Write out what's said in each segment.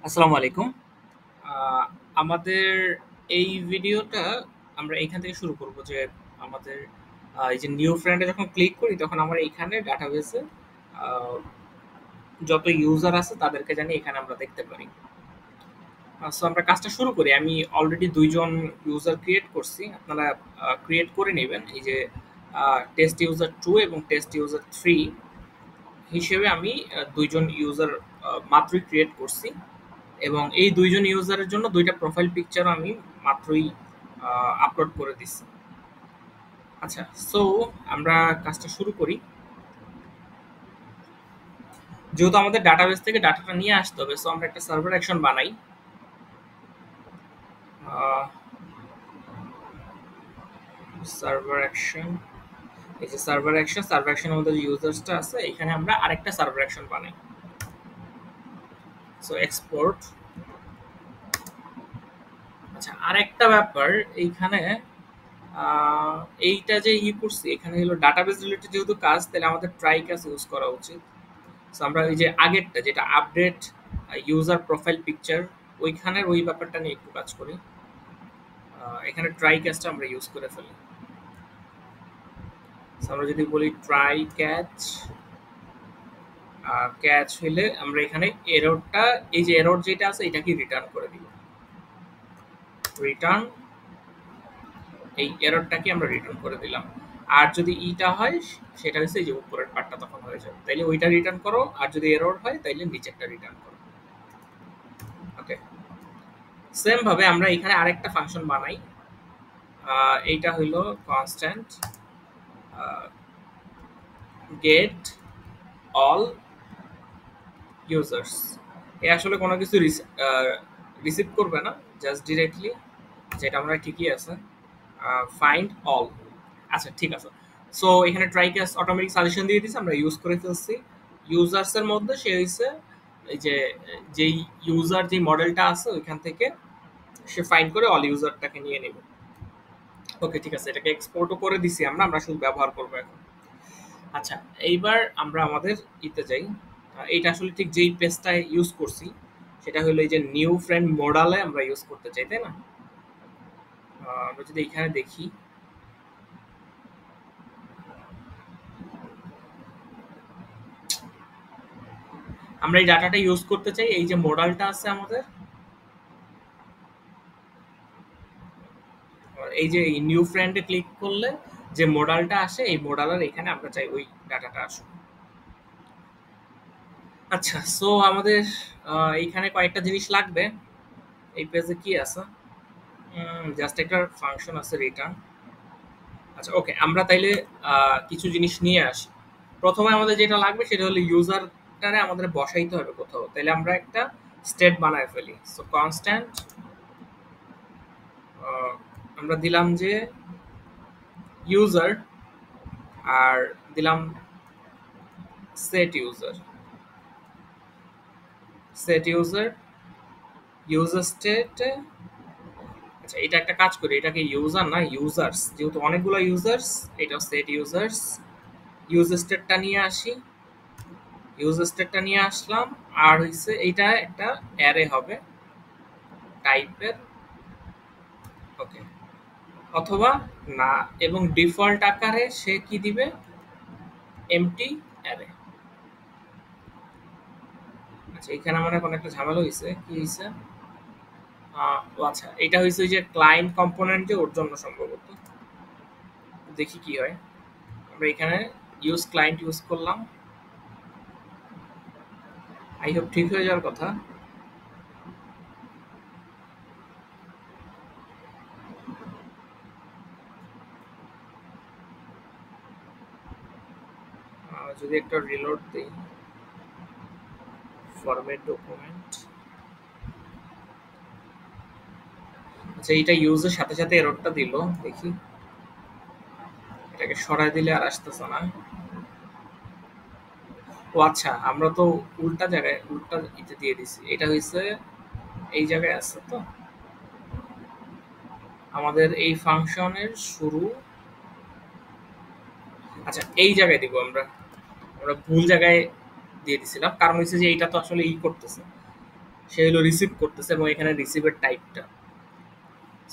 আসসালামু আলাইকুম। আহ, আমাদের এই ভিডিওটা আমরা এইখান থেকে শুরু করব যে আমাদের এই যে নিউ ফ্রেন্ডে যখন ক্লিক করি তখন আমরা এইখানে ডাটাবেসে যত ইউজার আছে তাদেরকে জানি এখানে আমরা দেখতে পারি। সো আমরা কাজটা শুরু করি। আমি অলরেডি দুইজন ইউজার ক্রিয়েট করছি, আপনারা ক্রিয়েট করে নেবেন। এই যে টেস্ট ইউজার 2 এবং টেস্ট ইউজার 3 হিসেবে আমি দুইজন ইউজার মাত্রই ক্রিয়েট করছি, এবং এই দুইজন ইউজারের জন্য দুইটা প্রোফাইল পিকচার আমি মাত্রই আপলোড করে দিচ্ছি। আচ্ছা, সো আমরা কাজটা শুরু করি। যেহেতু আমাদের ডাটাবেস থেকে ডাটাটা নিয়ে আসতে হবে, সো আমরা একটা সার্ভার অ্যাকশন বানাই। সার্ভার অ্যাকশন, এই যে সার্ভার অ্যাকশনের মধ্যে যে ইউজার্সটা আছে এখানে আমরা আরেকটা সার্ভার অ্যাকশন বানাই। So export. আচ্ছা, আরেকটা ব্যাপার এইখানে, আহ, এইটা যে করছি এখানে হলো ডাটাবেস রিলেটেড যেহেতু কাজ, তাহলে আমাদের ট্রাই কাজ ইউজ করা উচিত। সো আমরা ওই যে আগেরটা যেটা আপডেট ইউজার প্রোফাইল পিকচার, ওইখানের ওই ব্যাপারটা নিয়ে একটু কাজ করি। এখানে ট্রাই ক্যাচটা আমরা ইউজ করে ফেলি। So আমরা যদি বলি ট্রাই ক্যাচ, ক্যাচ হইলে আমরা এখানে এররটা, এই যে এরর যেটা আছে এটাকে রিটার্ন করে দিব। রিটার্ন, এই এররটাকে আমরা রিটার্ন করে দিলাম। আর যদি ইটা হয় সেটা হচ্ছে এই যে উপরের পার্টটা তখন হয়ে যাবে, তাইলে ওইটা রিটার্ন করো। আর যদি এরর হয় তাইলে নিচেরটা রিটার্ন করো। ওকে, সেম ভাবে আমরা এখানে আরেকটা ফাংশন বানাই। এইটা হইলো কনস্ট্যান্ট গেট অল ইউজার্স। এ আসলে কোনো কিছু রিসিভ করবে না, জাস্ট ডিরেক্টলি, যেটা আমরা ঠিকই আছে, ফাইন্ড অল। আচ্ছা, ঠিক আছে। সো এখানে ট্রাই ক্যাচ অটোমেটিক সাজেশন দিয়ে দিচ্ছে, আমরা ইউজ করে ফেলছি। ইউজার্সের মধ্যে সে হইছে এই যে যেই ইউজার যে মডেলটা আছে ওইখান থেকে সে ফাইন্ড করে অল ইউজারটাকে নিয়ে নেবে। ওকে, ঠিক আছে, এটাকে এক্সপোর্টও করে দিছি আমরা, আমরা শুধু ব্যবহার করবো এখন। আচ্ছা, এইবার আমরা আমাদের ইতে যাই। এইটা আসলে ঠিক যেই পেজটা ইউজ করছি সেটা হলো এই যে নিউ ফ্রেন্ড মডেলে আমরা ইউজ করতে চাই, তাই না? আমরা যদি এখানে দেখি, আমরা এই ডাটাটা ইউজ করতে চাই। এই যে মডেলটা আছে আমাদের, এই যে নিউ ফ্রেন্ডে ক্লিক করলে যে মডেলটা আসে এই মডেলের এখানে আমরা চাই ওই ডাটাটা আসুক। আচ্ছা, সো আমাদের এইখানে কয়েকটা জিনিস লাগবে। এই পেজে কি আছে? জাস্ট একটা ফাংশন আছে রিটার্ন। আচ্ছা, ওকে, আমরা তাইলে কিছু জিনিস নিয়ে আসি। প্রথমে আমাদের যেটা লাগবে সেটা হলো ইউজারটারে আমাদের বসাইতে হবে কোথাও, তাইলে আমরা একটা স্টেট বানায় ফেলি। সো কনস্ট্যান্ট আমরা দিলাম যে ইউজার, আর দিলাম set user. Set user, user state. আচ্ছা, এটা একটা কাজ করি, এটাকে ইউজার না ইউজার্স, যেহেতু অনেকগুলো ইউজার্স, এটা সেট ইউজার্স। ইউজার স্টেটটা নিয়ে আসি, ইউজার স্টেটটা নিয়ে আসলাম। আর হইছে এইটা একটা অ্যারে হবে টাইপের। ওকে, অথবা না, এবং ডিফল্ট আকারে সে কি দিবে, এমটি অ্যারে। আচ্ছা, এখানে আমার এখন একটা ঝামেলা হয়েছে, কি হয়েছে? ও আচ্ছা, এটা হয়েছে যে ক্লায়েন্ট কম্পোনেন্ট, যে ওর জন্য সম্ভবত। দেখি কি হয়। আমরা এখানে ইউজ ক্লায়েন্ট ইউজ করলাম, আই হোপ ঠিক হয়ে যাওয়ার কথা। যদি একটা রিলোড দিই, ফরম্যাট ডকুমেন্ট। আচ্ছা, এইটা ইউজের সাথে সাথে এররটা দিল, দেখি। এটাকে সরাই দিলে আর আসতেছে না। ও আচ্ছা, আমরা তো উল্টা জায়গায় উল্টা ইতে দিয়ে দিছি। এটা হইছে এই জায়গায় আছে তো, আমাদের এই ফাংশনের শুরু। আচ্ছা, এই জায়গায় দিব আমরা, আমরা ভুল জায়গায় দিয়ে দিছিলাম, কারণ হচ্ছে যে এইটা তো আসলে ই করতেছে, সে হলো রিসিভ করতেছে এবং এখানে রিসিভের টাইপটা।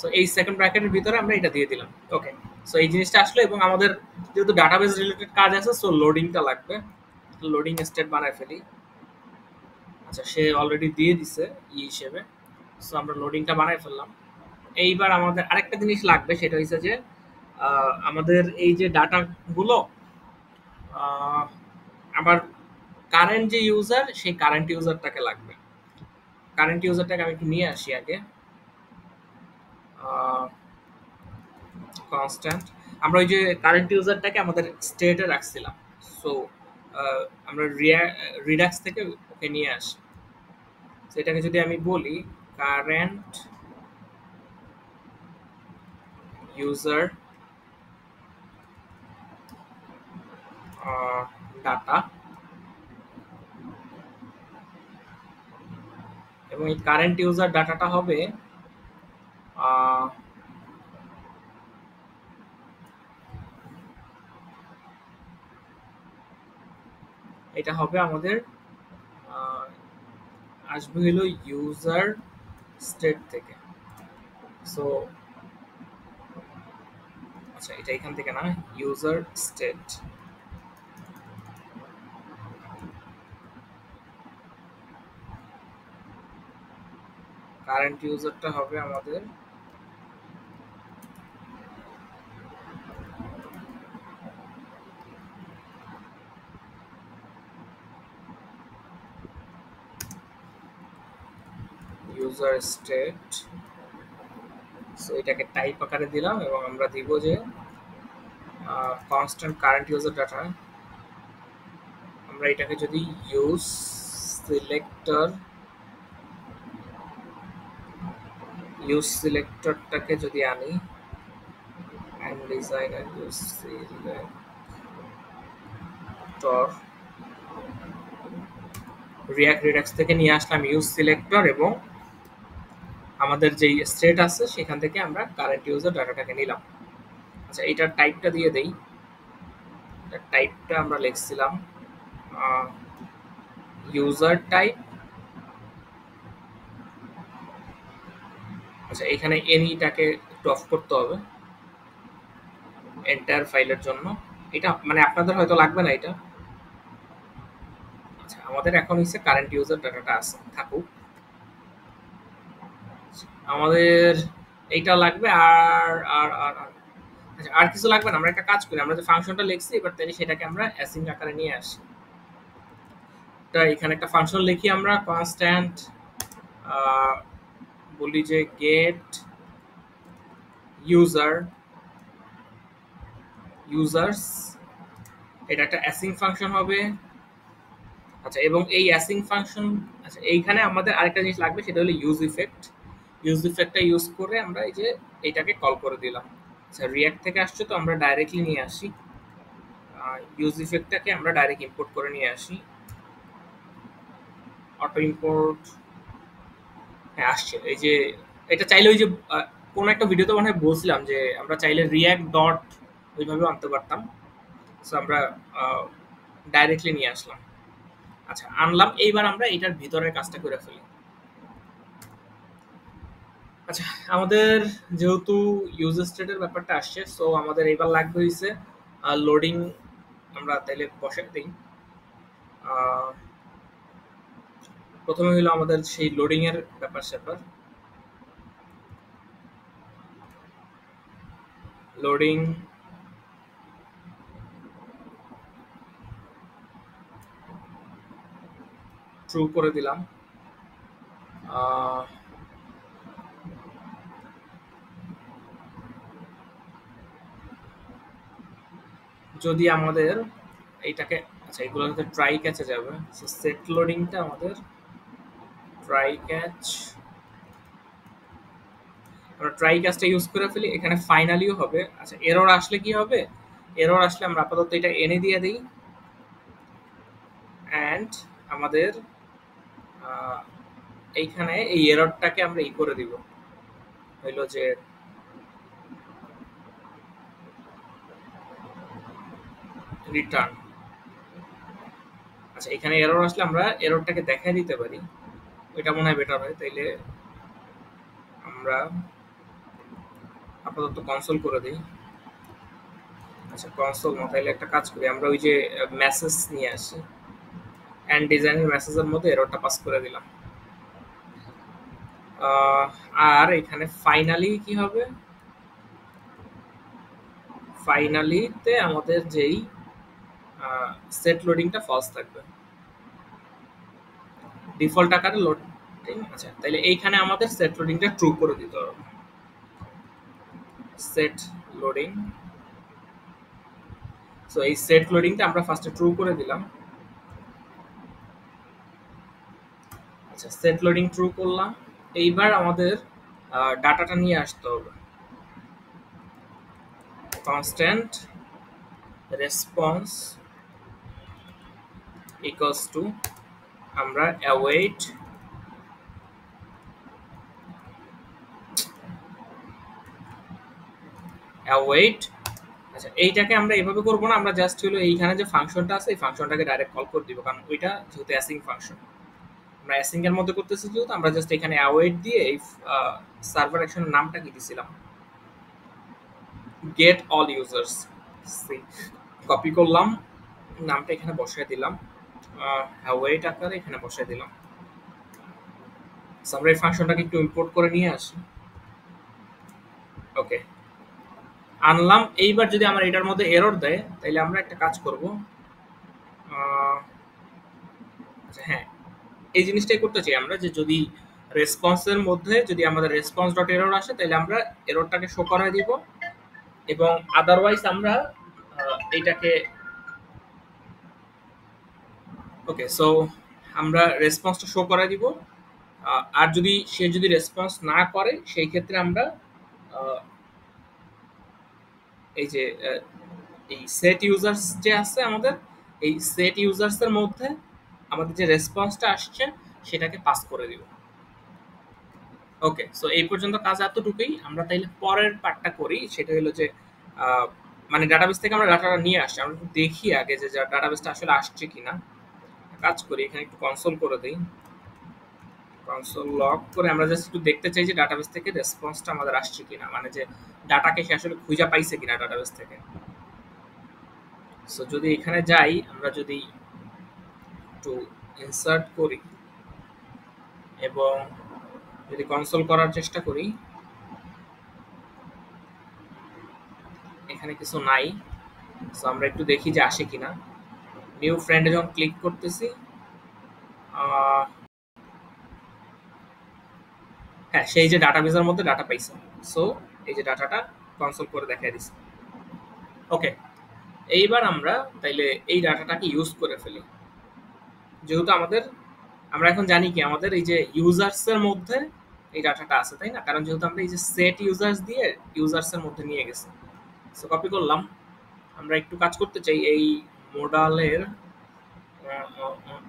সো এই সেকেন্ড ব্র্যাকেটের ভিতরে আমরা এটা দিয়ে দিলাম। ওকে, সো এই জিনিসটা আসলো এবং আমাদের যেহেতু ডাটাবেস রিলেটেড কাজ আছে, সো লোডিংটা লাগবে। লোডিং স্টেট বানায় ফেলি। আচ্ছা, সে অলরেডি দিয়ে দিছে হিসেবে। সো আমরা লোডিংটা বানায় ফেললাম। এইবার আমাদের আরেকটা জিনিস লাগবে, সেটা হচ্ছে যে আমাদের এই যে ডাটাগুলো আমার কারেন্ট যে ইউজার, সেই কারেন্ট ইউজারটাকে লাগবে। কারেন্ট ইউজারটাকে আমি একটু নিয়ে আসি আগে। কনস্ট্যান্ট, আমরা ওই যে কারেন্ট ইউজারটাকে আমাদের স্টেটে রাখছিলাম। সো আমরা রিডাক্স থেকে ওকে নিয়ে আসি। সেটাকে যদি আমি বলি কারেন্ট ইউজার ডাটা, এবং এই কারেন্ট ইউজার ডাটাটা হবে এটা হবে আমাদের আসবে হলো ইউজার স্টেট থেকে। সো আচ্ছা, এটা এখান থেকে না, ইউজার স্টেট। কারেন্ট ইউজারটা হবে আমাদের ইউজার স্টেট। সো এটাকে টাইপ আকারে দিলাম এবং আমরা দিব যে কনস্ট্যান্ট কারেন্ট ইউজার ডাটা। আমরা এটাকে যদি ইউজ সিলেক্টরটাকে যদি আনি, and designer use selector, react Redux থেকে নিয়ে আসলাম ইউজ সিলেক্টর, এবং আমাদের যেই স্টেট আছে সেখান থেকে আমরা কারেন্ট ইউজার ডাটাটাকে নিলাম। আচ্ছা, এটার টাইপটা দিয়ে দেই। টাইপটা আমরা লিখছিলাম ইউজার টাইপ। আচ্ছা, এখানে এনিটাকে একটু অফ করতে হবে এন্টায়ার ফাইলের জন্য। এটা মানে আপনাদের হয়তো লাগবে না এটা। আচ্ছা, আমাদের এখন হচ্ছে কারেন্ট ইউজার ডাটাটা আছে, থাকুক। আমাদের এইটা লাগবে, আর আর আর আর আচ্ছা, আর কিছু লাগবে না। আমরা একটা কাজ করি, আমরা যে ফাংশনটা লিখছি এবার তাহলে সেটাকে আমরা অ্যাসিং আকারে নিয়ে আসি। তা এখানে একটা ফাংশন লিখি আমরা, কনস্ট্যান্ট বলি যে গেট ইউজার্স। এটা একটা অ্যাসিং ফাংশন হবে। আচ্ছা, এবং এই অ্যাসিং ফাংশন, আচ্ছা এইখানে আমাদের আরেকটা জিনিস লাগবে, সেটা হলো ইউজ ইফেক্ট। ইউজ ইফেক্টটা ইউজ করে আমরা এই যে এইটাকে কল করে দিলাম। আচ্ছা, রিয়াক্ট থেকে আসছে তো আমরা ডাইরেক্টলি নিয়ে আসি। ইউজ ইফেক্টটাকে আমরা ডাইরেক্ট ইম্পোর্ট করে নিয়ে আসি। অটো ইম্পোর্ট, হ্যাঁ আসছে। এই যে এটা চাইলে ওই যে কোন একটা ভিডিওতে মনে হয় বলছিলাম যে আমরা চাইলে রিয়াক্ট ডট ওইভাবেও আনতে পারতাম। সো আমরা ডাইরেক্টলি নিয়ে আসলাম। আচ্ছা, আনলাম। এইবার আমরা এটার ভিতরের কাজটা করে ফেলি। আচ্ছা, আমাদের যেহেতু ইউজার স্টেটের ব্যাপারটা আসছে, সো আমাদের এবার লাগবে হইছে লোডিং। আমরা তাইলে বসে দিই। প্রথমে হইলো আমাদের সেই লোডিং এর ব্যাপার স্যাপার। লোডিং ট্রু করে দিলাম। যদি আমাদের এইটাকে, আচ্ছা এগুলো হচ্ছে ট্রাই ক্যাচে যাবে। সো সেট লোডিংটা আমাদের ট্রাই ক্যাচ, আমরা ট্রাই ক্যাচটা ইউজ করে ফেলি। এখানে ফাইনালিও হবে। আচ্ছা, এরর আসলে কি হবে? এরর আসলে আমরা আপাতত এটা এনে দিয়ে দিই, অ্যান্ড আমাদের এইখানে এই এররটাকে আমরা ই করে দিব, হইলো যে রিটার্ন। আচ্ছা, এখানে এরর আসলে আমরা এররটাকে দেখাই দিতে পারি। এটা মনে হয় বেটার হয়। তাইলে আমরা আপাতত কনসোল করে দিই। আচ্ছা কনসোল না, তাইলে একটা কাজ করি, আমরা ওই যে মেসেজ নিয়ে আসি, এন্ড ডিজাইনের মেসেজের মধ্যে এররটা পাস করে দিলাম। আর এখানে ফাইনালি কি হবে, ফাইনালিতে আমাদের যেই সেট লোডিংটা ফলস থাকবে, ডিফল্ট আকারে লোডিং। আচ্ছা তাহলে এইখানে আমাদের সেট লোডিংটা ট্রু করে দিতে হবে। সেট লোডিং, সো এই সেট লোডিংটা আমরা ফার্স্টে ট্রু করে দিলাম। আচ্ছা সেট লোডিং ট্রু করলাম। এইবার আমাদের ডাটাটা নিয়ে আসতে হবে। কনস্ট্যান্ট রেসপন্স ইকুয়ালস টু, আমরা অ্যাওয়েট অ্যাওয়েট। আচ্ছা এইটাকে আমরা এভাবে করবো না, আমরা জাস্ট হলো এইখানে যে ফাংশনটা আছে এই ফাংশনটাকে ডাইরেক্ট কল করে দিব, কারণ ওইটা যেহেতু অ্যাসিং ফাংশন, আমরা অ্যাসিং এর মধ্যে করতেছি যেহেতু, আমরা জাস্ট এখানে অ্যাওয়েট দিয়ে এই সার্ভার অ্যাকশনের নামটা কি দিছিলাম, গেট অল ইউজার্স। কপি করলাম, নামটা এখানে বসায় দিলাম, অ্যাওয়েট আকারে এখানে বসায় দিলাম। আমরা এই ফাংশনটাকে একটু ইম্পোর্ট করে নিয়ে আসি। ওকে আনলাম। এইবার যদি আমার এটার মধ্যে এরর দেয় তাহলে আমরা একটা কাজ করব, আচ্ছা হ্যাঁ এই জিনিসটাই করতে চাই আমরা, যে যদি রেসপন্সের মধ্যে যদি আমাদের রেসপন্স ডট এরর আসে তাহলে আমরা এররটাকে শো করায় দিব, এবং আদারওয়াইজ আমরা এইটাকে ওকে সো আমরা রেসপন্সটা শো করায় দিব। আর যদি সে যদি রেসপন্স না করে সেই ক্ষেত্রে আমরা এই যে এই সেট ইউজার্স যে আছে আমাদের, এই সেট ইউজার্স এর মধ্যে আমাদের যে রেসপন্সটা আসছে সেটাকে পাস করে দিব। ওকে সো এই পর্যন্ত কাজ এতটুকুই। আমরা তাইলে পরের পার্টটা করি, সেটা হলো যে মানে ডাটাবেস থেকে আমরা ডাটাটা নিয়ে আসছি, আমরা একটু দেখি আগে যে ডাটাবেসটা আসলে আসছে কিনা। কাজ করি এখানে একটু কনসোল করে দিই, কনসোল লগ করে আমরা জাস্ট একটু দেখতে চাই যে ডাটাবেস থেকে রেসপন্সটা আমাদের আসছে কিনা, মানে যে ডাটাকে সে আসলে খুঁজে পাইছে কিনা ডাটাবেস থেকে। সো যদি এখানে যাই, আমরা যদি একটু ইনসার্ট করি এবং যদি কনসোল করার চেষ্টা করি, এখানে কিছু নাই। সো আমরা একটু দেখি যে আসে কিনা। নিউ ফ্রেন্ডে যখন ক্লিক করতেছি, হ্যাঁ সেই যে ডাটাবেসের মধ্যে ডাটা পাইছে। সো এই যে ডাটাটা কনসোল করে দেখাই দিছে। ওকে এইবার আমরা তাইলে এই ডাটাটাকে ইউজ করে ফেলি, যেহেতু আমাদের আমরা এখন জানি কি আমাদের এই যে ইউজার্স এর মধ্যে এই ডাটাটা আছে, তাই না? কারণ যেহেতু আমরা এই যে সেট ইউজার্স দিয়ে ইউজার্স এর মধ্যে নিয়ে গেছি। সো কপি করলাম। আমরা একটু কাজ করতে চাই এই মডালের,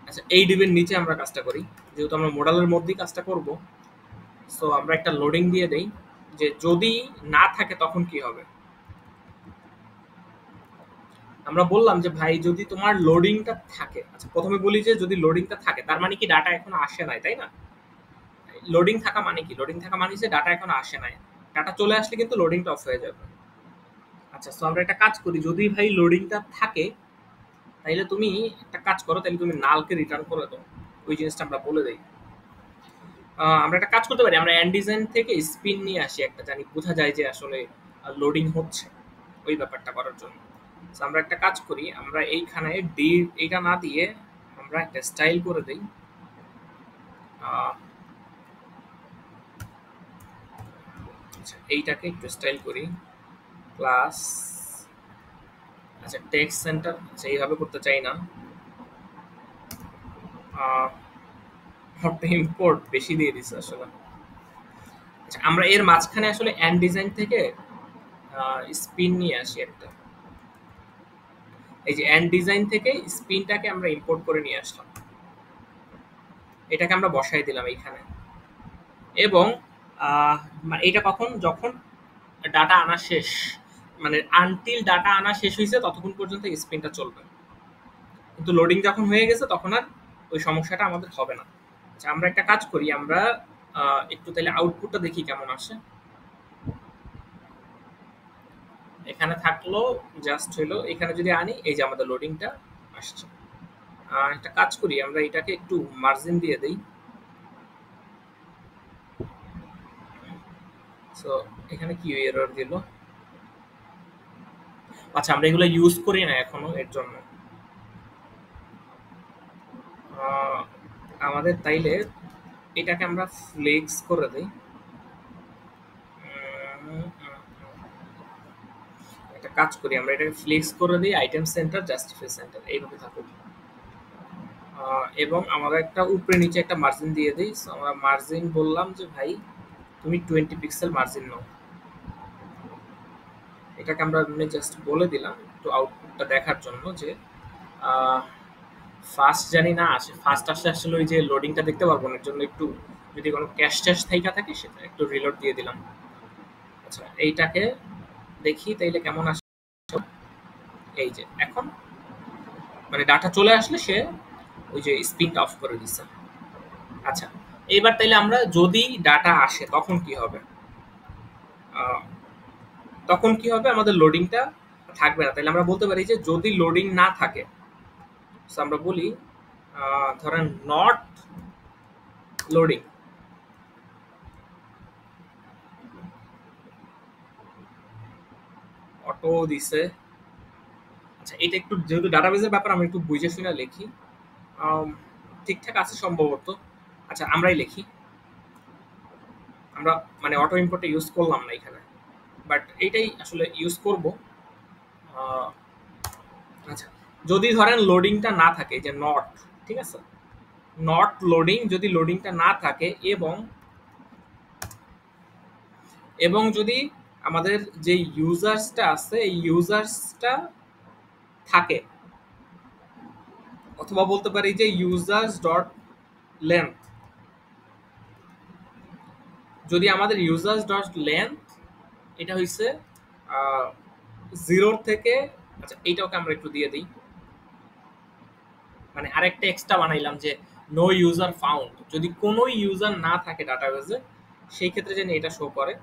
আচ্ছা এই ডিবের নিচে আমরা কাজটা করি, যেহেতু আমরা মডালের মধ্যেই কাজটা করব। সো আমরা একটা লোডিং দিয়ে দেই যে যদি না থাকে তখন কি হবে। আমরা বললাম যে ভাই যদি তোমার লোডিংটা থাকে, আচ্ছা প্রথমে বলি যে যদি লোডিংটা থাকে তার মানে কি ডাটা এখনো আসে নাই, তাই না? লোডিং থাকা মানে কি, লোডিং থাকা মানে যে ডাটা এখনো আসে নাই, ডাটা চলে আসলে কিন্তু লোডিংটা অফ হয়ে যাবে। আচ্ছা সো আমরা একটা কাজ করি, যদি ভাই লোডিংটা থাকে তাইলে তুমি একটা কাজ করো, তাহলে তুমি নালকে রিটার্ন করে দাও, ওই জিনিসটা আমরা বলে দেই। আমরা একটা কাজ করতে পারি, আমরা এন্ড ডিজাইন থেকে স্পিন নিয়ে আসি একটা, জানি বোঝা যায় যে আসলে লোডিং হচ্ছে, ওই ব্যাপারটা করার জন্য। সো আমরা একটা কাজ করি, আমরা এইখানে ডি এইটা না দিয়ে আমরা একটা স্টাইল করে দেই, আচ্ছা এইটাকে একটু স্টাইল করি প্লাস, আচ্ছা টেক্সট সেন্টার, আচ্ছা এইভাবে করতে চাই না, ইম্পোর্ট বেশি দিয়ে দিছে আসলে। আচ্ছা আমরা এর মাঝখানে আসলে এন্ড ডিজাইন থেকে স্পিন নিয়ে আসি একটা, এই যে এন্ড ডিজাইন থেকে স্পিনটাকে আমরা ইম্পোর্ট করে নিয়ে আসলাম, এটাকে আমরা বসাই দিলাম এইখানে। এবং মানে এটা কখন, যখন ডাটা আনা শেষ, মানে আনটিল ডাটা আনা শেষ হয়েছে ততক্ষণ পর্যন্ত স্পিনটা চলবে, কিন্তু লোডিং যখন হয়ে গেছে তখন আর ওই সমস্যাটা আমাদের হবে না। আচ্ছা আমরা একটা কাজ করি, আমরা একটু তাহলে আউটপুটটা দেখি কেমন আসে। এখানে থাকলো, জাস্ট হলো এখানে যদি আনি, এই যে আমাদের লোডিংটা আসছে। একটা কাজ করি, আমরা এটাকে একটু মার্জিন দিয়ে দেই। সো এখানে কি এরর দিল? আচ্ছা আমরা এগুলো ইউজ করি না এখনো, এর জন্য আমাদের তাইলে এটাকে আমরা ফ্লেক্স করে দেই। একটা কাজ করি, আমরা এটাকে ফ্লেক্স করে দিই, আইটেম সেন্টার জাস্টিফাই সেন্টার এইভাবে থাকুক। এবং আমরা একটা উপরে নিচে একটা মার্জিন দিয়ে দিই। সো আমরা মার্জিন বললাম যে ভাই তুমি 20 পিক্সেল মার্জিন নাও। এটাকে আমরা জাস্ট বলে দিলাম একটু আউটপুটটা দেখার জন্য যে ফাস্ট জানি না আসে, ফাস্ট আসলে আসলে ওই যে লোডিংটা দেখতে পারবো না, এর জন্য একটু যদি কোনো ক্যাশ ট্যাশ থাইকা থাকে সেটা একটু রিলোড দিয়ে দিলাম। আচ্ছা এইটাকে দেখি তাইলে কেমন আসে। এই যে এখন মানে ডাটা চলে আসলে সে ওই যে স্পিনটা অফ করে দিচ্ছে। আচ্ছা এইবার তাইলে আমরা যদি ডাটা আসে তখন কি হবে? তখন কি হবে, আমাদের লোডিংটা থাকবে না। তাহলে আমরা বলতে পারি যে যদি লোডিং না থাকে, আমরা বলি ধরেন নট লোডিং, অটো দিছে। আচ্ছা এটা একটু যেহেতু ডাটাবেসের ব্যাপার আমি একটু বুঝে শুনে লিখি, ঠিকঠাক আছে সম্ভবত। আচ্ছা আমরাই লিখি, আমরা মানে অটো ইম্পোর্টে ইউজ করলাম না এখানে, বাট এইটাই আসলে ইউজ করব। আচ্ছা যদি ধরেন লোডিংটা না থাকে, যে নট, ঠিক আছে, নট লোডিং, যদি লোডিংটা না থাকে এবং যদি আমাদের যে ইউজার্সটা আছে এই ইউজার্সটা থাকে, অথবা বলতে পারি যে ইউজার্স ডট লেন্থ, যদি আমাদের ইউজার্স ডট লেন্থ এটা হইছে 0 থেকে, আচ্ছা এইটাকে আমরা একটু দিয়ে দিই, মানে আরেকটা এক্সট্রা বানাইলাম যে নো ইউজার ফাউন্ড, যদি কোনো ইউজার না থাকে ডাটাবেসে সেই ক্ষেত্রে যেন এটা শো করে।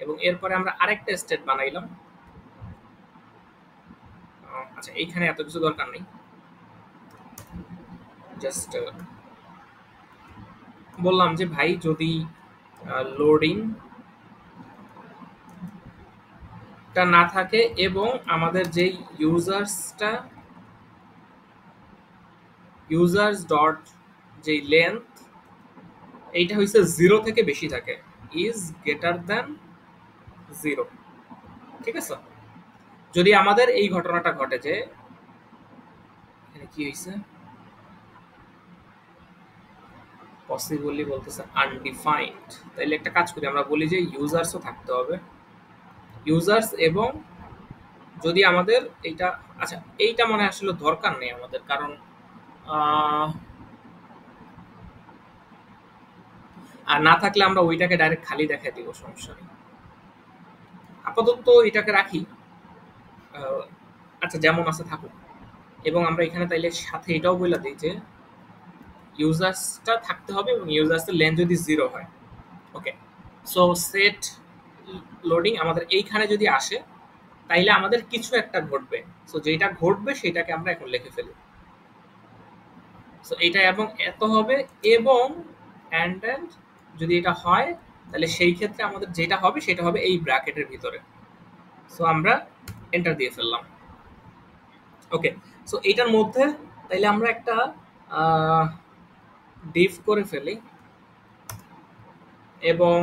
এবং এরপরে আমরা আরেকটা স্টেট বানাইলাম। আচ্ছা এইখানে এত কিছু দরকার নেই, জাস্ট বললাম যে ভাই যদি লোডিং টা না থাকে এবং আমাদের যে ইউজার্স ডট যে লেন্থ এইটা হইছে 0 থেকে বেশি থাকে, ইজ গ্রেটার দ্যান 0, ঠিক আছে। যদি আমাদের এই ঘটনাটা ঘটে যে এখানে কি হইছে, পসিবলি বলতেছে আনডিফাইন্ড, তাইলে একটা কাজ করি, আমরা বলি যে ইউজার্সও থাকতে হবে, ইউজার্স, এবং যদি আমাদের এইটা, আচ্ছা এইটা মনে আসলে দরকার নেই আমাদের, কারণ আর না থাকলে আমরা ওইটাকে ডাইরেক্ট খালি দেখাই দিব, সমস্যা নেই। আপাতত এটাকে রাখি, আচ্ছা যেমন আছে থাকুক। এবং আমরা এখানে তাইলে সাথে এটাও বলে দিই যে ইউজার্সটা থাকতে হবে এবং ইউজার্সের লেন্থ যদি 0 হয়। ওকে, সো সেট লোডিং আমাদের এইখানে যদি আসে তাইলে আমাদের কিছু একটা ঘটবে। সো যেটা ঘটবে সেটাকে আমরা এখন লিখে ফেলি। সো এটা এবং এত হবে, এবং অ্যান্ড যদি এটা হয় তাহলে সেই ক্ষেত্রে আমাদের যেটা হবে সেটা হবে এই ব্র্যাকেটের ভিতরে। সো আমরা এন্টার দিয়ে ফেললাম। ওকে, সো এইটার মধ্যে তাইলে আমরা একটা ডিফ করে ফেলি, এবং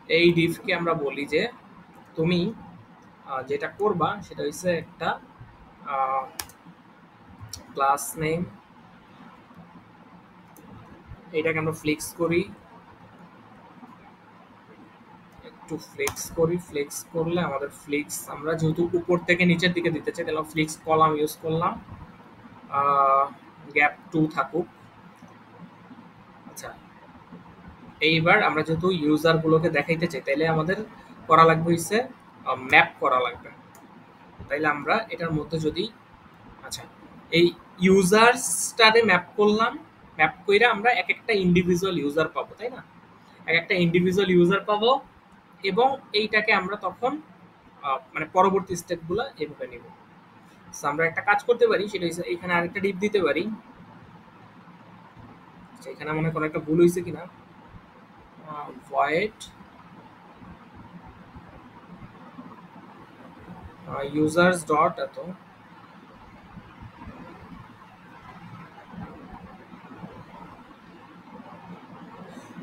এই ডিফকে আমরা বলি যে তুমি যেটা করবা সেটা হচ্ছে একটা ক্লাস নেম, এটাকে আমরা ফ্লেক্স করি, একটু ফ্লেক্স করি, ফ্লেক্স করলে আমাদের ফ্লেক্স, আমরা যেহেতু উপর থেকে নিচের দিকে দিতে চাই তাহলে ফ্লেক্স কলাম ইউজ করলাম, গ্যাপ 2 থাকুক। আচ্ছা এইবার আমরা যেহেতু ইউজারগুলোকে দেখাইতে চাই তাইলে আমাদের করা লাগবে হচ্ছে ম্যাপ করা লাগবে। তাইলে আমরা এটার মধ্যে যদি, আচ্ছা এই ইউজার্সটারে ম্যাপ করলাম, ম্যাপ কইরা আমরা এক একটা ইন্ডিভিজুয়াল ইউজার পাবো, তাই না? এক একটা ইন্ডিভিজুয়াল ইউজার পাবো এবং এইটাকে আমরা তখন মানে পরবর্তী স্টেপগুলো এভাবে নিব। সো আমরা একটা কাজ করতে পারি, সেটা হচ্ছে এখানে আরেকটা ডিপ দিতে পারি। আচ্ছা, এখানে মনে হয় কোনো একটা ভুল হয়েছে কিনা। ভয়েড ইউজার্স ডট এত,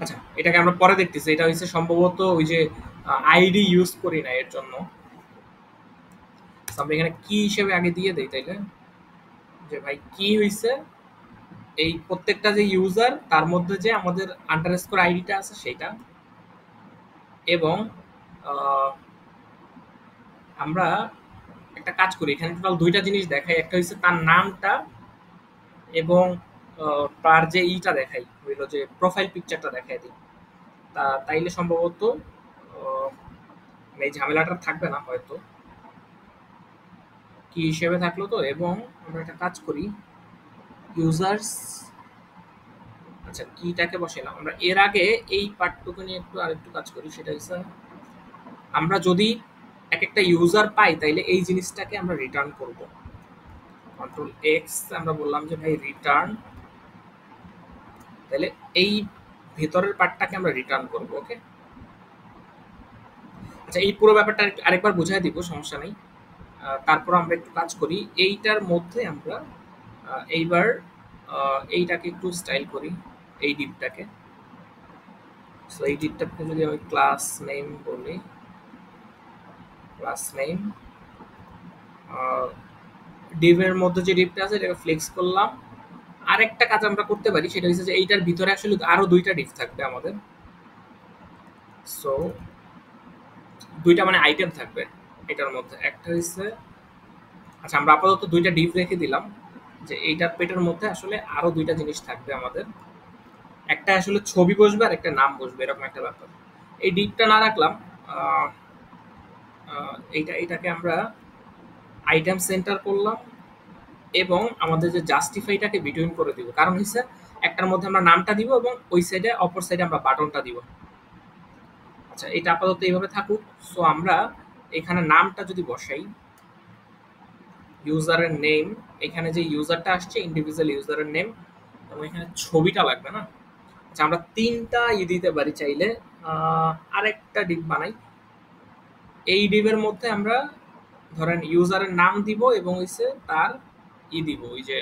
আচ্ছা এটাকে আমরা পরে দেখতেছি। এটা হচ্ছে সম্ভবত ওই যে আইডি ইউজ করি না এর জন্য। So, আমরা এখানে কি হিসেবে আগে দিয়ে দেই তাইলে, যে ভাই কি হইছে এই প্রত্যেকটা যে ইউজার তার মধ্যে যে আমাদের আন্ডারস্কোর আইডিটা আছে সেটা, এবং আহ, আমরা একটা কাজ করি, এখানে টোটাল দুইটা জিনিস দেখাই। একটা হচ্ছে তার নামটা এবং তার যে ইটা দেখাই হইলো যে প্রোফাইল পিকচারটা দেখাই দিই। তাইলে সম্ভবত মানে এই ঝামেলাটা থাকবে না হয়তো, কি হিসেবে থাকলো তো। এবং আমরা একটা কাজ করি, ইউজার্স, আচ্ছা কিটাকে বসাইলাম আমরা। এর আগে এই পার্টটুকু নিয়ে একটু আরেকটু কাজ করি, সেটা হচ্ছে আমরা যদি এক একটা ইউজার পাই তাইলে এই জিনিসটাকে আমরা রিটার্ন করব। কন্ট্রোল এক্স আমরা বললাম যে ভাই রিটার্ন, তাহলে এই ভেতরের পার্টটাকে আমরা রিটার্ন করব। ওকে, আচ্ছা এই পুরো ব্যাপারটা আরেকবার বুঝাই দিব, সমস্যা নেই। তারপর আমরা একটু কাজ করি এইটার মধ্যে আমরা এইবার এইটাকে একটু স্টাইল করি, এই ডিপটাকে। সো এই ডিপটাকে যদি আমি ক্লাস নেম বলি, ক্লাস নেম ডিভের মধ্যে যে ডিপটা আছে এটাকে ফ্লেক্স করলাম। আরেকটা কাজ আমরা করতে পারি, সেটা হচ্ছে যে এইটার ভিতরে আসলে আরো দুইটা ডিপ থাকবে আমাদের। সো দুইটা মানে আইটেম থাকবে এটার মধ্যে। একটা হচ্ছে, আচ্ছা আমরা আপাতত দুইটা ডিপ রেখে দিলাম, যে এইটার পেটের মধ্যে আসলে আরো দুইটা জিনিস থাকবে আমাদের। একটা আসলে ছবি বসবে আর একটা নাম বসবে, এরকম একটা ব্যাপার। এই ডিপটা না রাখলাম, এইটাকে আমরা আইটেম সেন্টার করলাম এবং আমাদের যে জাস্টিফাইটাকে বিটুইন করে দিব। কারণ হচ্ছে একটার মধ্যে আমরা নামটা দিব এবং ওই সাইডে অপর সাইডে আমরা বাটনটা দিব। আচ্ছা এটা আপাতত এইভাবে থাকুক। সো আমরা এখানে নামটা যদি বসাই, ইউজারের নেম, এখানে যে ইউজারটা আসছে ইন্ডিভিজুয়াল ইউজারের নেম, এবং এখানে ছবিটা লাগবে না। আচ্ছা আমরা তিনটা দিতে পারি চাইলে। আরেকটা ডিপ বানাই, এই ডিপের মধ্যে আমরা ধরেন ইউজারের নাম দিব এবং হচ্ছে তার দিব, ওই যে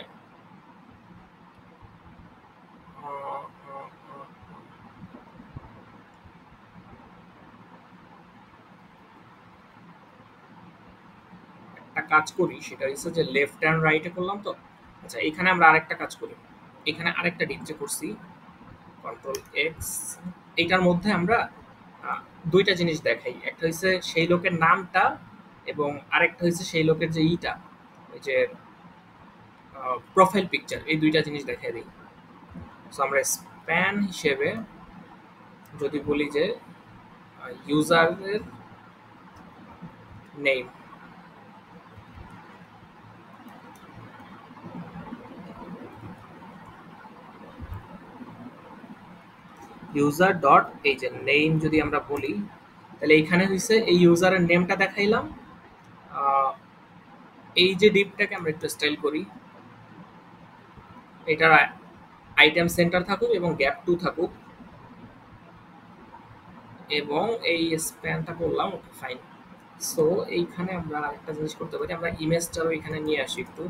একটা কাজ করি, সেটা হচ্ছে যে লেফট হ্যান্ড রাইটে করলাম তো। আচ্ছা এখানে আমরা আরেকটা কাজ করি, এখানে আরেকটা ডিপ যে করছি কন্ট্রোল এক্স, এইটার মধ্যে আমরা দুইটা জিনিস দেখাই। একটা হচ্ছে সেই লোকের নামটা এবং আরেকটা হচ্ছে সেই লোকের যে ইটা, ওই যে প্রোফাইল পিকচার, এই দুইটা জিনিস দেখাই দিই। সো আমরা স্প্যান হিসেবে যদি বলি যে ইউজারের নেম, ইউজার ডট এই যে নেম যদি আমরা বলি, তাহলে এইখানে হচ্ছে এই ইউজারের নেমটা দেখাইলাম। এই যে ডিপটাকে আমরা একটু স্টাইল করি, এটার আইটেম সেন্টার থাকুক এবং গ্যাপ 2 থাকুক, এবং এই স্প্যানটা করলাম। Okay fine. সো এইখানে আমরা আরেকটা জিনিস করতে পারি, আমরা ইমেজটাও এখানে নিয়ে আসি একটু,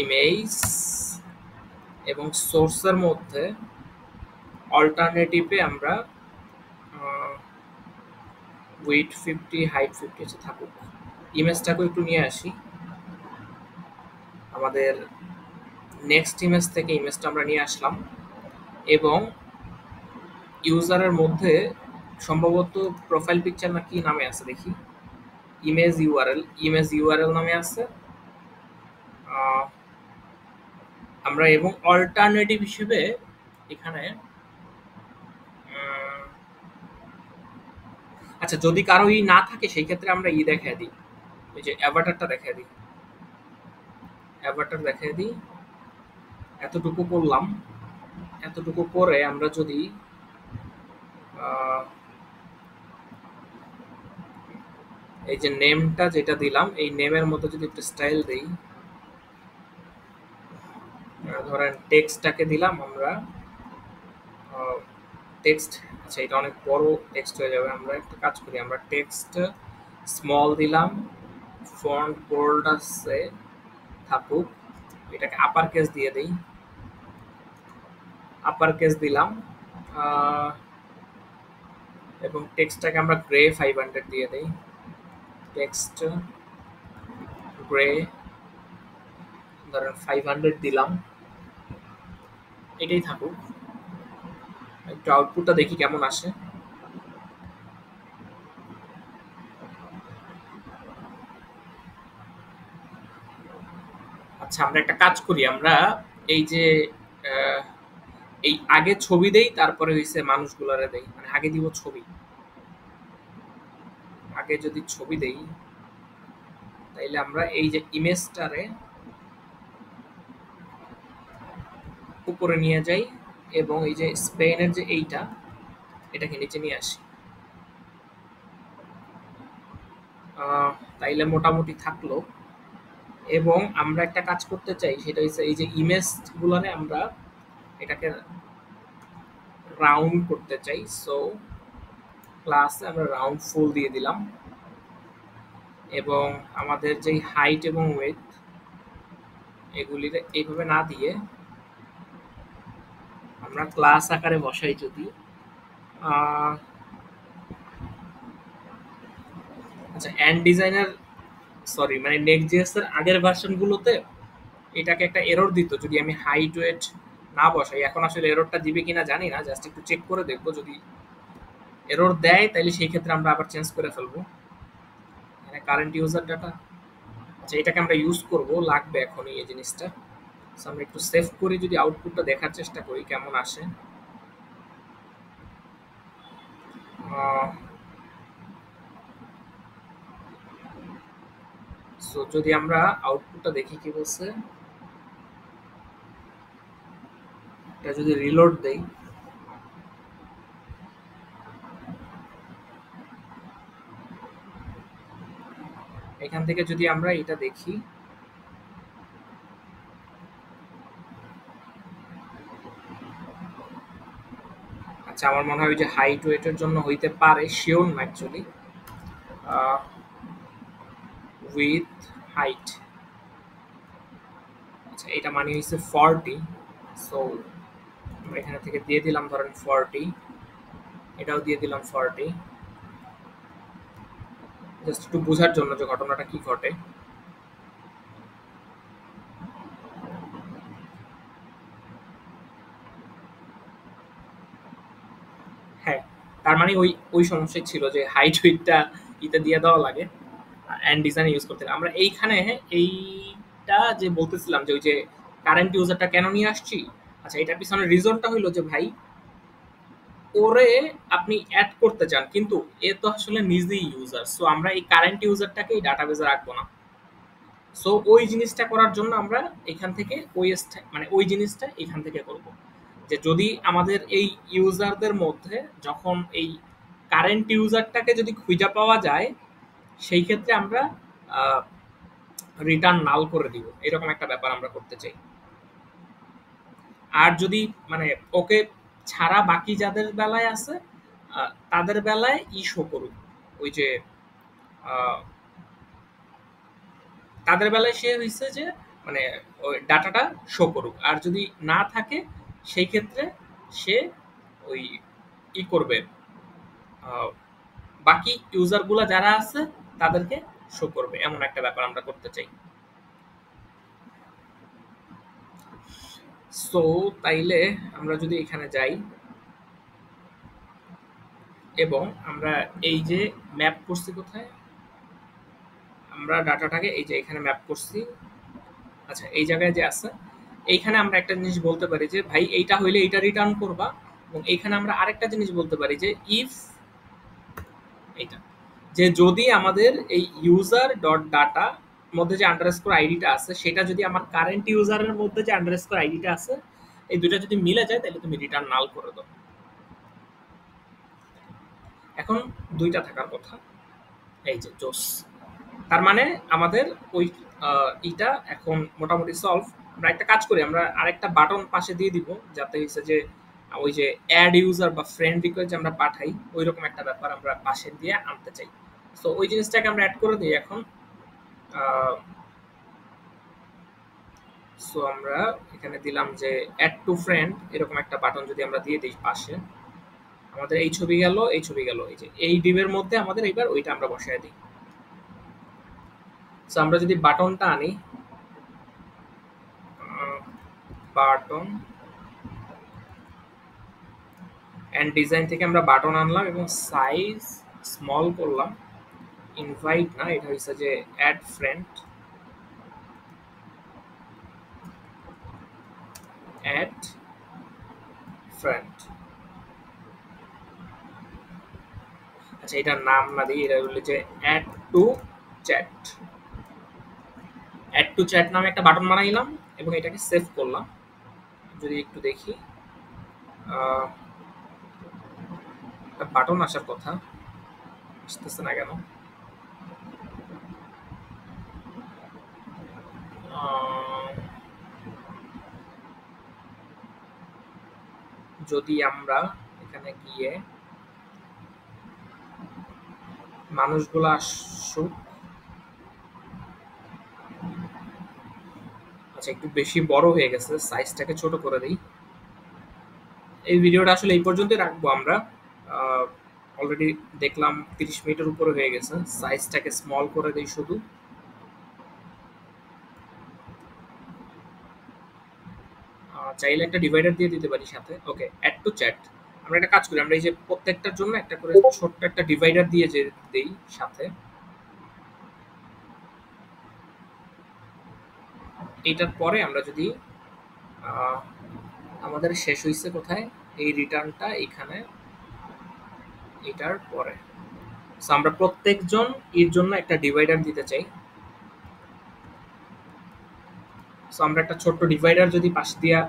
ইমেজ, এবং সোর্সের মধ্যে অল্টারনেটিভে আমরা উইথ 50 হাইট 50 আছে থাকুক। ইমেজটাকে একটু নিয়ে আসি, আমাদের নেক্সট ইমেজ থেকে ইমেজটা আমরা নিয়ে আসলাম, এবং ইউজারের মধ্যে সম্ভবত প্রোফাইল পিকচার না কি নামে আছে দেখি, ইমেজ ইউআরএল নামে আছে। আমরা এবং অল্টারনেটিভ হিসেবে এখানে আচ্ছা যদি কারো না থাকে সেই ক্ষেত্রে আমরা দেখায় দিই, ওই যে অ্যাভাটারটা দেখায় দিই, অ্যাভাটার দেখায় দিই। এতটুকু করলাম। এতটুকু করে আমরা যদি এই যে নেমটা যেটা দিলাম এই নেমের মধ্যে যদি একটু স্টাইল দেই, ধরেন টেক্সটটাকে দিলাম আমরা টেক্সট, আচ্ছা এটা অনেক বড় টেক্সট হয়ে যাবে, আমরা একটা কাজ করি, আমরা টেক্সট স্মল দিলাম, ফন্ট বোল্ড আছে থাকুক, এটাকে আপার কেস দিয়ে দেই, আপার কেস দিলাম, এবং টেক্সটটাকে আমরা গ্রে 500 দিয়ে দেই, টেক্সট গ্রে ধরেন 500 দিলাম, এটাই থাকুক, একটু আউটপুটটা দেখি কেমন আসে। আচ্ছা আমরা একটা কাজ করি, আমরা এই যে এই আগে ছবি দেই তারপরে হইছে মানুষগুলারে দেই, মানে আগে দিব ছবি, আগে যদি ছবি দেই তাইলে আমরা এই যে ইমেজটারে উপরে নিয়ে যাই এবং এই যে স্পেনের যে এইটা এটাকে নিচে নিয়ে আসি, তাইলে মোটামুটি থাকলো। এবং আমরা একটা কাজ করতে চাই, সেটা হচ্ছে এই যে ইমেজ গুলারে আমরা এটাকে রাউন্ড করতে চাই, সো ক্লাসে আমরা রাউন্ড ফুল দিয়ে দিলাম এবং আমাদের যে হাইট এবং ওয়েট এগুলির এইভাবে না দিয়ে আমরা ক্লাস আকারে বসাই যদি, আচ্ছা এন্ড ডিজাইনার সরি মানে নেক্সট.js এর আগের ভার্সনগুলোতে এটাকে একটা এরর দিত যদি আমি হাইট ওয়েট না বসাই, এখন আসলে এররটা দিবে কিনা জানি না, জাস্ট একটু চেক করে দেখবো, যদি এরর দেয় তাহলে সেই ক্ষেত্রে আমরা আবার চেঞ্জ করে ফেলবো। এখানে কারেন্ট ইউজার ডাটা, আচ্ছা এটাকে আমরা ইউজ করব, লাগবে এখনই এই জিনিসটা, আমরা একটু সেভ করে যদি আউটপুটটা দেখার চেষ্টা করি কেমন আসে। সো যদি আমরা আউটপুটটা দেখি কি বলছে, এটা যদি রিলোড দেই, এখান থেকে যদি আমরা এটা দেখি, আচ্ছা আমার মনে হয় ওই যে হাইট ওয়েটের জন্য হইতে পারে, শিওর না অ্যাকচুয়ালি, উইথ হাইট, আচ্ছা এটা মানে হচ্ছে 40, সো আমরা এখানে থেকে দিয়ে দিলাম ধরেন 40, এটাও দিয়ে দিলাম 40, জাস্ট একটু বোঝার জন্য যে ঘটনাটা কি ঘটে। হ্যাঁ তার মানে ওই ওই সমস্যাই ছিল যে হাইট ওয়েটটা ইতে দিয়ে দেওয়া লাগে এন্ড ডিজাইন ইউজ করতে, আমরা এইখানে এইটা যে বলতেছিলাম যে ওই যে কারেন্ট ইউজারটা কেন নিয়ে আসছি, আচ্ছা এটার পিছনে রিজনটা হইলো যে ভাই ওরে আপনি অ্যাড করতে চান কিন্তু এ তো আসলে নিজেই ইউজার, সো আমরা এই কারেন্ট ইউজারটাকে এই ডাটাবেজে রাখবো না, সো ওই জিনিসটা করার জন্য আমরা এখান থেকে ওই মানে ওই জিনিসটা এখান থেকে করব, যে যদি আমাদের এই ইউজারদের মধ্যে যখন এই কারেন্ট ইউজারটাকে যদি খুঁজে পাওয়া যায় সেই ক্ষেত্রে আমরা রিটার্ন নাল করে দিব, এরকম একটা ব্যাপার আমরা করতে চাই। আর যদি মানে ওকে ছাড়া বাকি যাদের বেলায় আছে তাদের বেলায় ই শো করুক, ওই যে তাদের বেলায় সে হয়েছে যে মানে ওই ডাটাটা শো করুক, আর যদি না থাকে সেই ক্ষেত্রে সে ওই ই করবে, বাকি ইউজারগুলো যারা আছে তাদেরকে শো করবে, এমন একটা ব্যাপার আমরা করতে চাই। সো তাইলে আমরা যদি এখানে যাই এবং আমরা এই যে ম্যাপ করছি কোথায়, আমরা ডাটাটাকে এই যে এখানে ম্যাপ করছি, আচ্ছা এই জায়গায় যে আছে এইখানে আমরা একটা জিনিস বলতে পারি যে ভাই এইটা হইলে এইটা রিটার্ন করবা, এবং এইখানে আমরা আরেকটা জিনিস বলতে পারি যে ইফ এইটা, যে যদি আমাদের এই ইউজার ডট ডাটা মধ্যে যে আন্ডারস্কোর আইডিটা আছে সেটা যদি আমার কারেন্ট ইউজারের মধ্যে যে আন্ডারস্কোর আইডিটা আছে এই দুইটা যদি মিলে যায় তাহলে তুমি রিটার্ন নাল করে দাও। এখন দুইটা থাকার কথা, এই যে জোস। তার মানে আমাদের ওই ইটা এখন মোটামুটি সলভ। আমরা একটা কাজ করি, আমরা আরেকটা বাটন পাশে দিয়ে দিব, যাতে হচ্ছে যে ওই যে অ্যাড ইউজার বা ফ্রেন্ড রিকোয়েস্ট যে আমরা পাঠাই ওই রকম একটা ব্যাপার আমরা পাশে দিয়ে আনতে চাই। সো ওই জিনিসটাকে আমরা অ্যাড করে দিই এখন। সো আমরা এখানে দিলাম যে অ্যাড টু ফ্রেন্ড, এরকম একটা বাটন যদি আমরা দিয়ে দিই পাশে, আমাদের এই ছবি গেল, এই ছবি গেল, এই যে এই ডিভের মধ্যে আমাদের এবার ওইটা আমরা বসায় দিই। সো আমরা যদি বাটনটা আনি, বাটন এন্ড ডিজাইন থেকে আমরা বাটন আনলাম এবং সাইজ স্মল করলাম। ইনভাইট না, এটা হচ্ছে যে অ্যাড ফ্রেন্ড, অ্যাড ফ্রেন্ড। আচ্ছা, এটার নাম না দিই, এটা হলো যে add to chat. Add to chat নামে একটা বাটন বানাইলাম এবং এটাকে সেভ করলাম। যদি একটু দেখি, একটা বাটন আসার কথা, আসতেছে না কেন? যদি আমরা এখানে গিয়ে মানুষগুলো আসুক, আচ্ছা একটু বেশি বড় হয়ে গেছে, সাইজটাকে ছোট করে দিই। এই ভিডিওটা আসলে এই পর্যন্তই রাখবো আমরা। অলরেডি দেখলাম 30 মিনিটের উপরে হয়ে গেছে। সাইজটাকে স্মল করে দিই শুধু। চাইলে একটা ডিভাইডার দিয়ে দিতে পারি সাথে। ওকে, অ্যাড টু চ্যাট। আমরা একটা কাজ করি, আমরা এই যে প্রত্যেকটার জন্য একটা করে ছোট্ট একটা ডিভাইডার দিয়ে যে দেই সাথে। এইটার পরে আমরা যদি আমাদের শেষ হয়েছে কোথায়, এই রিটার্নটা এখানে, এটার পরে। সো আমরা প্রত্যেকজন এর জন্য একটা ডিভাইডার দিতে চাই। সো আমরা একটা ছোট্ট ডিভাইডার যদি পাশ দিয়া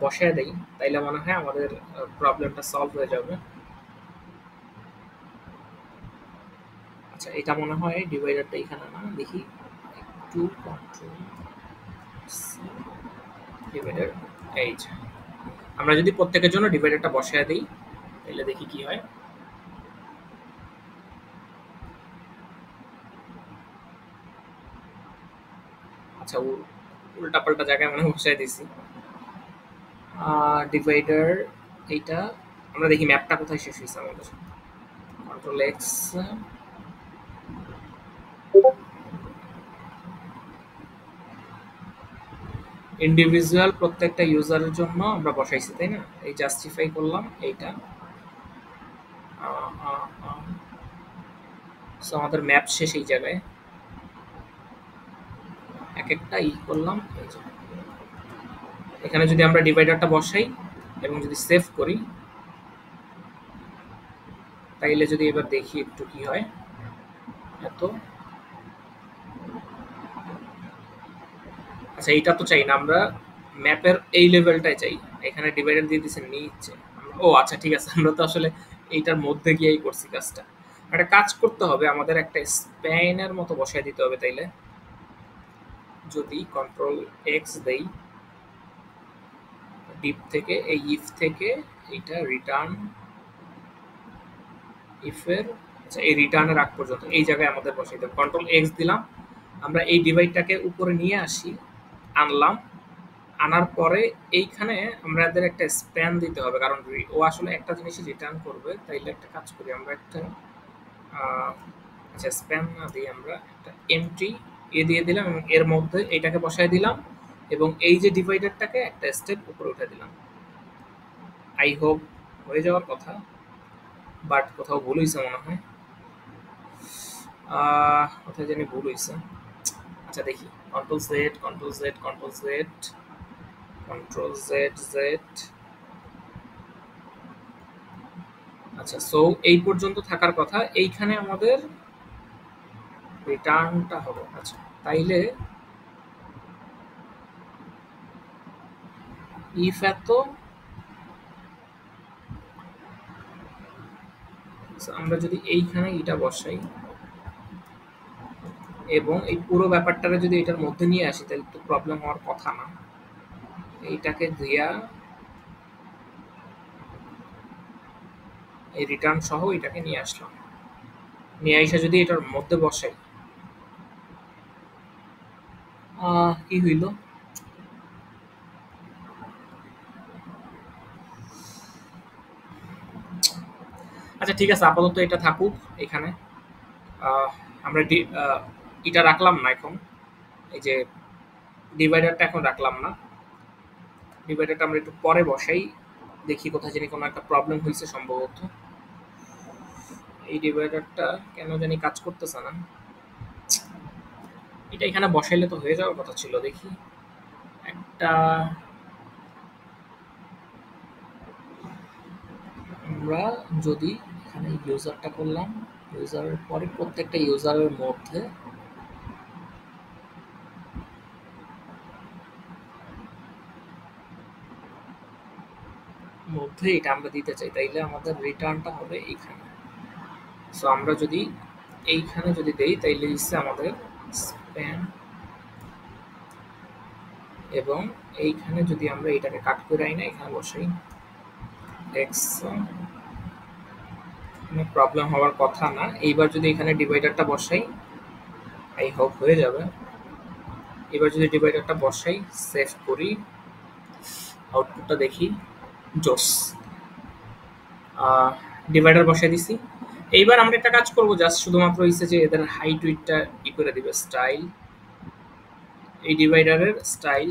বসায় দেই, তাইলে মনে হয় আমাদের প্রবলেমটা সলভ হয়ে যাবে। আচ্ছা, এটা মনে হয় ডিভাইডারটা এখানে না, দেখি একটু কন্ট্রোল ডিভাইডার, এই যে আমরা যদি প্রত্যেকের জন্য ডিভাইডারটা বসায় দিই তাহলে দেখি কি হয়। আচ্ছা, উল্টা পাল্টা জায়গায় মনে বসায় দিছি ডিভাইডার। এইটা আমরা দেখি ম্যাপটা কোথায় শেষ হয়েছে আমাদের। কন্ট্রোল এক্স, ইন্ডিভিজুয়াল প্রত্যেকটা ইউজারের জন্য আমরা বসাইছি, তাই না? এই জাস্টিফাই করলাম এইটা। সো আমাদের ম্যাপ শেষ এই জায়গায়। এক একটা ই করলাম, এই যে এখানে যদি আমরা ডিভাইডারটা বসাই এবং যদি সেভ করি, তাইলে যদি এবার দেখি একটু কি হয়। এত আচ্ছা, এইটা তো চাই না, আমরা ম্যাপের এই লেভেলটাই চাই। এখানে ডিভাইডার দিয়ে দিচ্ছেন নিচে। ও আচ্ছা, ঠিক আছে, আমরা তো আসলে এইটার মধ্যে গিয়েই করছি কাজটা। একটা কাজ করতে হবে, আমাদের একটা স্প্যানের মতো বসায় দিতে হবে। তাইলে যদি কন্ট্রোল এক্স দেই, ডিপ থেকে এই ইফ থেকে এইটা রিটার্ন ইফের, আচ্ছা এই রিটার্নের আগ পর্যন্ত এই জায়গায় আমাদের বসাই দেব। কন্ট্রোল এক্স দিলাম, আমরা এই ডিভাইডটাকে উপরে নিয়ে আসি, আনলাম। আনার পরে এইখানে আমাদের একটা স্প্যান দিতে হবে, কারণ ও আসলে একটা জিনিসই রিটার্ন করবে। তাইলে একটা কাজ করি, আমরা একটা আচ্ছা স্প্যান না দিয়ে আমরা একটা এমটি দিয়ে দিলাম এবং এর মধ্যে এইটাকে বসায় দিলাম এবং এই যে ডিভাইডারটাকে একটা স্টেপ উপরে উঠে দিলাম। আই হোপ হয়ে যাওয়ার কথা, বাট কোথাও ভুল হয়েছে মনে হয়। কোথায় জানি ভুল হয়েছে। আচ্ছা দেখি, control Z, control Z, control Z, control Z Z. আচ্ছা, সো এই পর্যন্ত থাকার কথা। এইখানে আমাদের রিটার্নটা হবে। আচ্ছা, তাইলে ইফ এত আমরা যদি এইখানে এটা বসাই এবং এই পুরো ব্যাপারটাকে যদি এটার মধ্যে নিয়ে আসি তাহলে তো প্রবলেম হওয়ার কথা না। এইটাকে দিয়া এই রিটার্ন সহ এটাকে নিয়ে আসলাম, নিয়ে এসে যদি এটার মধ্যে বসাই কি হইল? আচ্ছা ঠিক আছে, আপাতত এটা থাকুক এখানে। আহ, আমরা এটা রাখলাম না এখন, এই যে ডিভাইডারটা এখন রাখলাম না। ডিভাইডারটা আমরা একটু পরে বসাই, দেখি কোথায় জানি কোনো একটা প্রবলেম হয়েছে সম্ভবত। এই ডিভাইডারটা কেন জানি কাজ করতেছে না। এটা এখানে বসাইলে তো হয়ে যাওয়ার কথা ছিল, দেখি একটা। আমরা যদি এখানে ইউজারটা করলাম, ইউজারের পরে প্রত্যেকটা ইউজারের মধ্যে এটা আমরা দিতে চাই, তাইলে আমাদের রিটার্নটা হবে এইখানে। সো আমরা যদি এইখানে যদি দেই তাইলে হচ্ছে আমাদের স্প্যান, এবং এইখানে যদি আমরা এটাকে কাট করে আই না এখানে বসাই এক্স, প্রবলেম হওয়ার কথা না। এইবার যদি এখানে ডিভাইডারটা বসাই, আই হোপ হয়ে যাবে। এবার যদি ডিভাইডারটা বসাই, সেভ করি, আউটপুটটা দেখি, জোস ডিভাইডার বসাই দিছি। এইবার আমরা একটা কাজ করব, জাস্ট শুধুমাত্র হইছে যে এদের হাইট উইডটা ই করে দিবে, স্টাইল, এই ডিভাইডারের স্টাইল।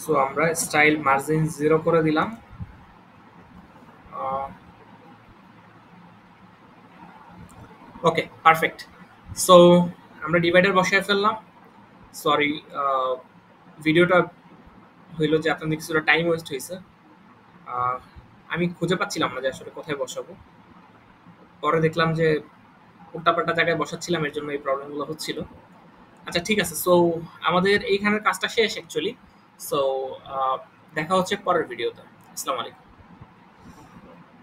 সো আমরা স্টাইল মার্জিন 0 করে দিলাম। ওকে, পারফেক্ট। সো আমরা ডিভাইডার বসায় ফেললাম। সরি, ভিডিওটা হইলো যে আপনাদের কিছুটা টাইম ওয়েস্ট হয়েছে। আমি খুঁজে পাচ্ছিলাম না যে আসলে কোথায় বসাবো। পরে দেখলাম যে উল্টাপাল্টা জায়গায় বসাচ্ছিলাম, এর জন্য এই প্রবলেমগুলো হচ্ছিল। আচ্ছা ঠিক আছে, সো আমাদের এইখানের কাজটা শেষ অ্যাকচুয়ালি। সো দেখা হচ্ছে পরের ভিডিওতে। আসসালামু আলাইকুম।